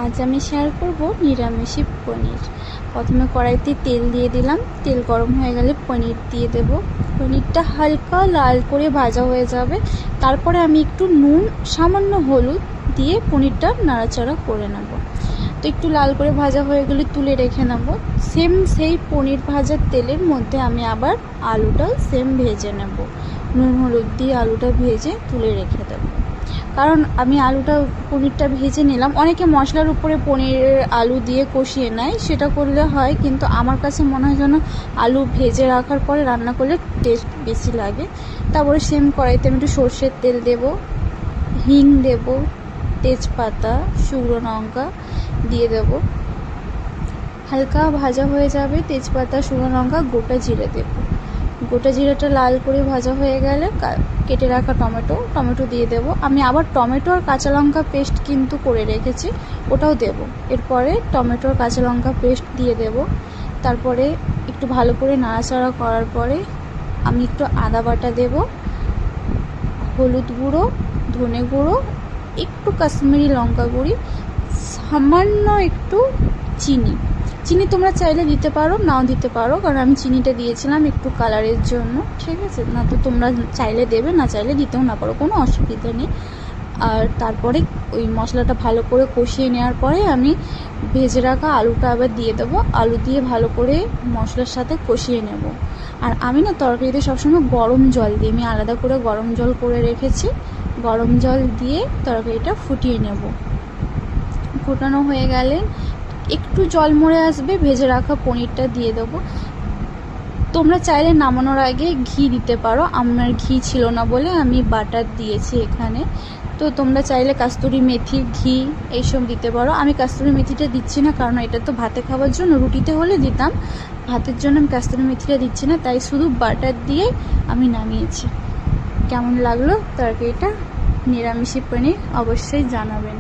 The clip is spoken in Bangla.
আজ আমি শেয়ার করব নিরামিষি পনির। প্রথমে কড়াইতে তেল দিয়ে দিলাম, তেল গরম হয়ে গেলে পনির দিয়ে দেব। পনিরটা হালকা লাল করে ভাজা হয়ে যাবে, তারপরে আমি একটু নুন, সামান্য হলুদ দিয়ে পনিরটা নাড়াচাড়া করে নেব। তো একটু লাল করে ভাজা হয়ে গেলে তুলে রেখে নেব। সেই পনির ভাজার তেলের মধ্যে আমি আবার আলুটা ভেজে নেব। নুন হলুদ দিয়ে আলুটা ভেজে তুলে রেখে দেবো। কারণ আমি পনিরটা ভেজে নিলাম। অনেকে মশলার উপরে পনিরের আলু দিয়ে কষিয়ে নেয়, সেটা করলে হয়, কিন্তু আমার কাছে মনে হয় যেন আলু ভেজে রাখার পরে রান্না করলে টেস্ট বেশি লাগে। তারপরে সেম কড়াইতে আমি একটু সর্ষের তেল দেব, হিং দেব, তেজপাতা, শুকনো লঙ্কা দিয়ে দেব। হালকা ভাজা হয়ে যাবে তেজপাতা, শুকনো লঙ্কা, গোটা জিরে দেব। গোটা জিরাটা লাল করে ভাজা হয়ে গেলে কেটে রাখা টমেটো দিয়ে দেব। আমি আবার টমেটো আর কাঁচা লঙ্কা পেস্ট কিন্তু করে রেখেছি, ওটাও দেব। এরপরে টমেটো আর কাঁচা লঙ্কা পেস্ট দিয়ে দেব। তারপরে একটু ভালো করে নাড়াচাড়া করার পরে আমি একটু আদা বাটা দেব, হলুদ গুঁড়ো, ধনে গুঁড়ো, একটু কাশ্মীরি লঙ্কা গুঁড়ি, সামান্য একটু চিনি তোমরা চাইলে দিতে পারো, নাও দিতে পারো, কারণ আমি চিনিটা দিয়েছিলাম একটু কালারের জন্য, ঠিক আছে? না তো তোমরা চাইলে দেবে, না চাইলে দিতেও না পারো, কোনো অসুবিধা নেই। আর তারপরে ওই মশলাটা ভালো করে কষিয়ে নেওয়ার পরে আমি ভেজে রাখা আলুটা আবার দিয়ে দেবো। আলু দিয়ে ভালো করে মশলার সাথে কষিয়ে নেব। আর আমি না তরকারিতে সবসময় গরম জল দিই, আমি আলাদা করে গরম জল করে রেখেছি। গরম জল দিয়ে তরকারিটা ফুটিয়ে নেব। ফোটানো হয়ে গেলে একটু জল মরে আসবে, ভেজে রাখা পনিরটা দিয়ে দেবো। তোমরা চাইলে নামানোর আগে ঘি দিতে পারো, আমার ঘি ছিল না বলে আমি বাটার দিয়েছি এখানে। তো তোমরা চাইলে কাস্তুরি মেথি, ঘি এইসব দিতে পারো। আমি কাস্তুরি মেথিটা দিচ্ছি না, কারণ এটা তো ভাতে খাওয়ার জন্য, রুটিতে হলে দিতাম, ভাতের জন্য আমি কাস্তুরি মেথিটা দিচ্ছি না, তাই শুধু বাটার দিয়ে আমি নামিয়েছি। কেমন লাগলো তরকারিটা নিরামিষি পনির অবশ্যই জানাবেন।